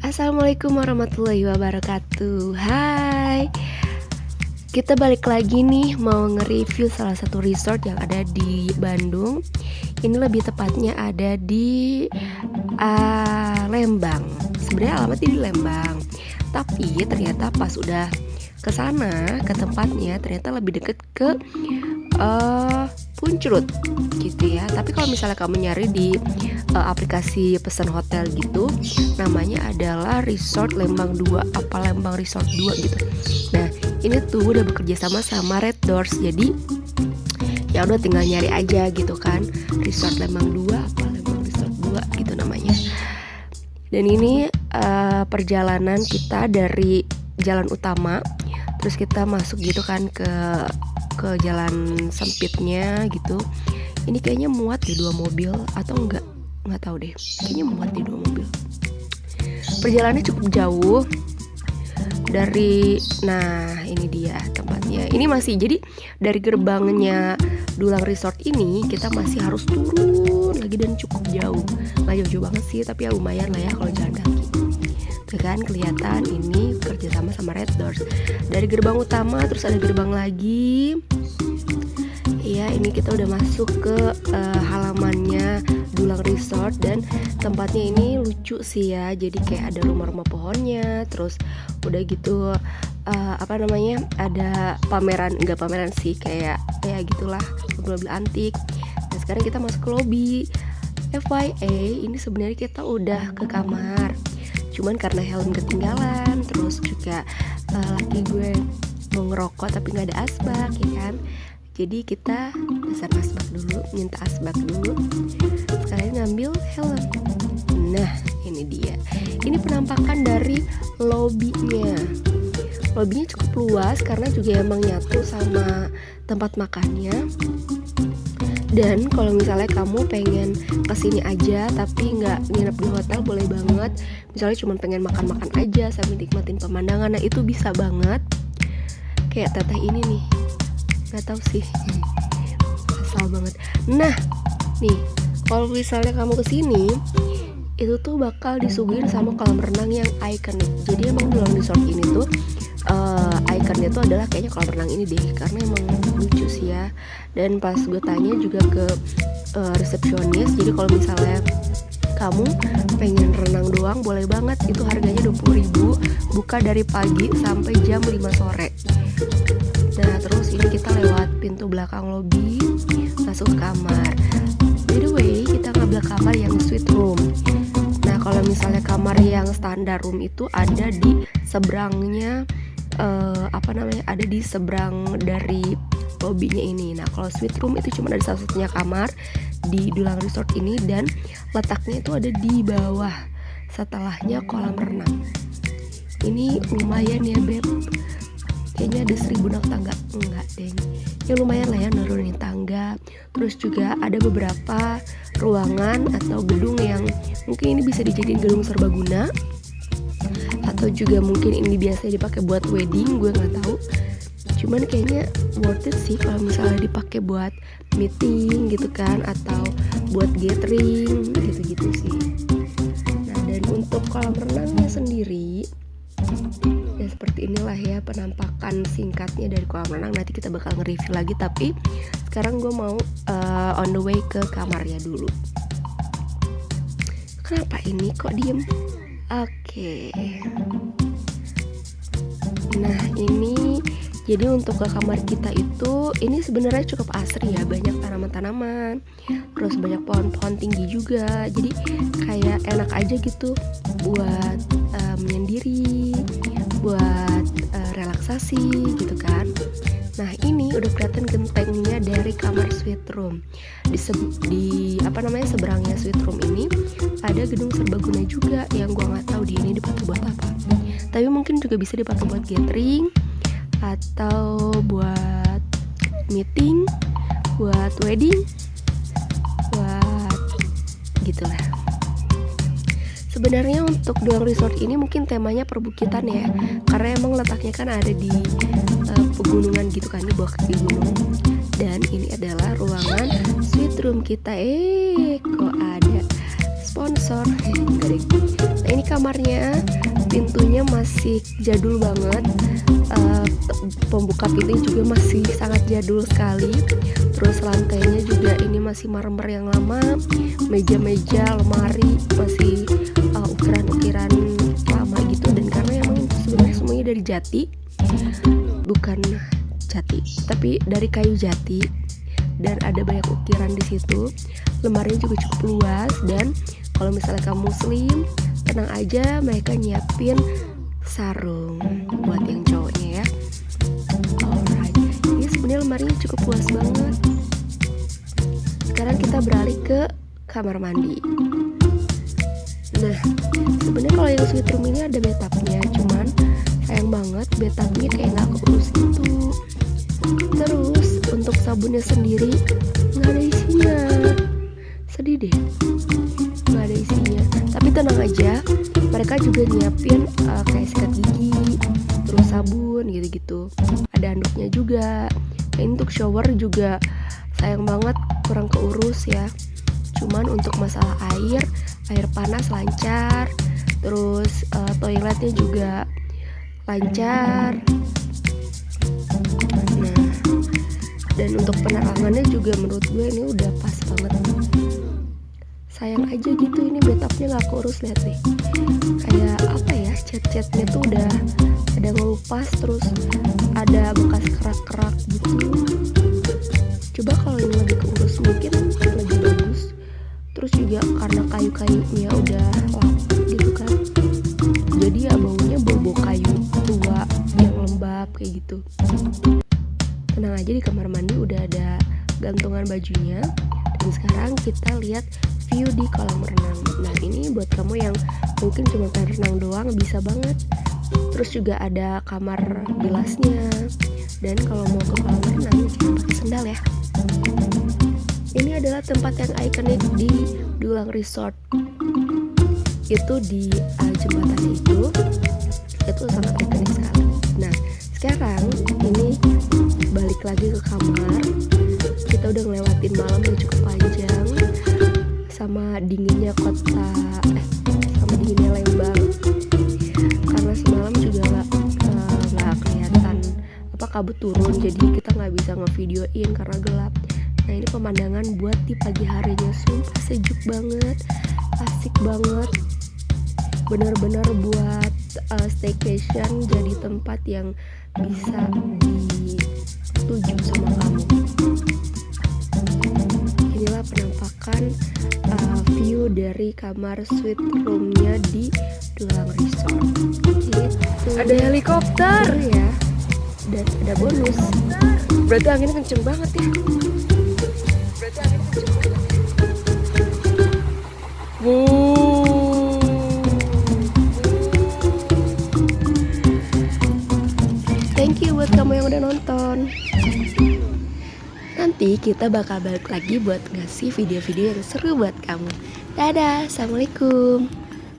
Assalamualaikum warahmatullahi wabarakatuh. Hai, kita balik lagi nih mau nge-review salah satu resort yang ada di Bandung. Ini lebih tepatnya ada di Lembang. Sebenarnya alamatnya di Lembang, tapi ternyata pas udah ke sana, ke tempatnya, ternyata lebih deket ke Punclut gitu ya. Tapi kalau misalnya kamu nyari di aplikasi pesan hotel gitu, namanya adalah Resort Lembang 2 apa Lembang Resort 2 gitu. Nah, ini tuh udah bekerja sama Red Doors. Jadi ya udah tinggal nyari aja gitu kan. Resort Lembang 2 apa Lembang Resort 2 gitu namanya. Dan ini perjalanan kita dari jalan utama, terus kita masuk gitu kan ke jalan sempitnya gitu. Ini kayaknya muat di 2 mobil atau nggak tahu deh, kayaknya muat di 2 mobil. Perjalanannya cukup jauh dari, nah ini dia tempatnya. Ini masih, jadi dari gerbangnya Dulang Resort ini kita masih harus turun lagi dan cukup jauh. Nggak jauh-jauh banget sih, tapi ya lumayan lah ya kalau jalan kaki. Tuh kan kelihatan ini kerjasama sama Red Doors. Dari gerbang utama terus ada gerbang lagi. Iya, ini kita udah masuk ke halamannya Dulang Resort. Dan tempatnya ini lucu sih ya. Jadi kayak ada rumah-rumah pohonnya. Terus udah gitu ada pameran, enggak pameran sih, kayak gitulah, mobil-mobil antik. Nah sekarang kita masuk ke lobby. FYI, ini sebenarnya kita udah ke kamar, cuman karena helm ketinggalan, terus juga laki gue mau ngerokok tapi nggak ada asbak ya kan. Jadi kita pesan asbak dulu, minta asbak dulu, sekalian ngambil helm. Nah ini dia, ini penampakan dari lobbynya. Lobbynya cukup luas karena juga emang nyatu sama tempat makannya. Dan kalau misalnya kamu pengen kesini aja tapi nggak nginep di hotel, boleh banget. Misalnya cuma pengen makan-makan aja sambil nikmatin pemandangan, nah itu bisa banget. Kayak teteh ini nih, nggak tahu sih, asal banget. Nah nih, kalau misalnya kamu kesini, itu tuh bakal disuguhin sama kolam renang yang ikonik. Jadi emang Dulang Resort ini tuh ikonnya tuh adalah kayaknya kolam renang ini deh, karena emang lucu sih ya. Dan pas gue tanya juga ke resepsionis, jadi kalau misalnya kamu pengen renang doang boleh banget, itu harganya 20.000, buka dari pagi sampai jam 5 sore. Nah terus ini kita lewat pintu belakang lobby, masuk ke kamar. By the way, kita ngambil kamar yang suite room. Nah kalau misalnya kamar yang standar room itu ada di seberangnya, ada di seberang dari lobbynya ini. Nah kalau suite room itu cuma ada satu-satunya kamar di Dulang Resort ini, dan letaknya itu ada di bawah setelahnya kolam renang. Ini lumayan ya beb, kayaknya ada 1000 naik tangga, enggak deh, ya lumayan lah ya nurunin tangga. Terus juga ada beberapa ruangan atau gedung yang mungkin ini bisa dijadiin gedung serbaguna, atau juga mungkin ini biasa dipakai buat wedding, gue nggak tahu. Cuman kayaknya worth it sih kalau misalnya dipakai buat meeting gitu kan, atau buat gathering gitu-gitu sih. Nah dan untuk kolam renangnya sendiri, ya seperti inilah ya penampakan singkatnya dari kolam renang. Nanti kita bakal nge-review lagi, tapi sekarang gue mau on the way ke kamarnya dulu. Kenapa ini kok diem? Oke. Nah ini jadi untuk ke kamar kita itu, ini sebenarnya cukup asri ya, banyak tanaman-tanaman, terus banyak pohon-pohon tinggi juga. Jadi kayak enak aja gitu buat menyendiri, buat relaksasi gitu kan. Nah ini udah kelihatan gentengnya dari kamar suite room. Seberangnya suite room ini ada gedung serbaguna juga yang gua nggak tahu ini dipakai buat apa. Tapi mungkin juga bisa dipakai buat gathering, atau buat meeting, buat wedding, buat gitulah. Sebenarnya untuk Dulang Resort ini mungkin temanya perbukitan ya, karena emang letaknya kan ada di pegunungan gitu kan, di bawah kaki gunung. Dan ini adalah ruangan suite room kita. Kok ada sponsor. Nah ini kamarnya, pintunya masih jadul banget. Pembuka pintunya juga masih sangat jadul sekali. Terus lantainya juga ini masih marmer yang lama. Meja-meja, lemari masih ukiran-ukiran lama gitu. Dan karena emang itu sebenarnya semuanya dari jati, bukan jati, tapi dari kayu jati. Dan ada banyak ukiran di situ. Lemarinya juga cukup luas. Dan kalau misalnya kamu muslim, tenang aja, mereka nyiapin sarung buat yang cowoknya ya. Alright, ini sebenarnya lemarinya cukup luas banget. Sekarang kita beralih ke kamar mandi. Nah, sebenarnya kalau yang sweet room ini ada bathtubnya, cuman sayang banget bathtubnya kayak nggak keurus gitu. Terus untuk sabunnya sendiri nggak ada isinya. Sedih deh, nggak ada isinya. Tapi tenang aja, mereka juga nyiapin kayak sikat gigi, terus sabun gitu-gitu. Ada handuknya juga. Ini untuk shower juga sayang banget kurang keurus ya. Cuman untuk masalah air panas lancar. Terus toiletnya juga lancar. Nah, dan untuk penerangannya juga menurut gue ini udah pas banget. Sayang aja gitu ini bathtubnya gak keurus, lihat deh. Kayak apa ya, cat-catnya tuh udah ada ngelupas, terus ada bekas kerak-kerak gitu. Coba kalau ini lebih keurus mungkin lebih bagus. Terus juga karena kayu-kayunya udah lapuk gitu kan, jadi ya baunya bau-bau kayu tua yang lembab kayak gitu. Tenang aja, di kamar mandi udah ada gantungan bajunya. Dan sekarang kita lihat view di kolam renang. Nah ini buat kamu yang mungkin cuma pengen renang doang, bisa banget. Terus juga ada kamar bilasnya. Dan kalau mau ke kolam renang jangan pakai sendal ya. Ini adalah tempat yang ikonik di Dulang Resort. Itu di jembatan itu sangat ikonik sekali. Nah sekarang ini balik lagi ke kamar. Kita udah ngelewatin malam yang cukup panjang, sama dinginnya sama dinginnya Lembang. Karena semalam juga nggak kelihatan kabut turun, jadi kita nggak bisa ngevideoin karena gelap. Nah ini pemandangan buat di pagi harinya, sumpah sejuk banget, asik banget, bener-bener buat staycation, jadi tempat yang bisa dituju sama kamu. Inilah penampakan view dari kamar suite roomnya di Dulang Resort. Gitu. Ada helikopter ya, dan ada bonus. Berarti anginnya kenceng banget ya. Thank you buat kamu yang udah nonton. Nanti kita bakal balik lagi buat ngasih video-video yang seru buat kamu. Dadah, assalamualaikum.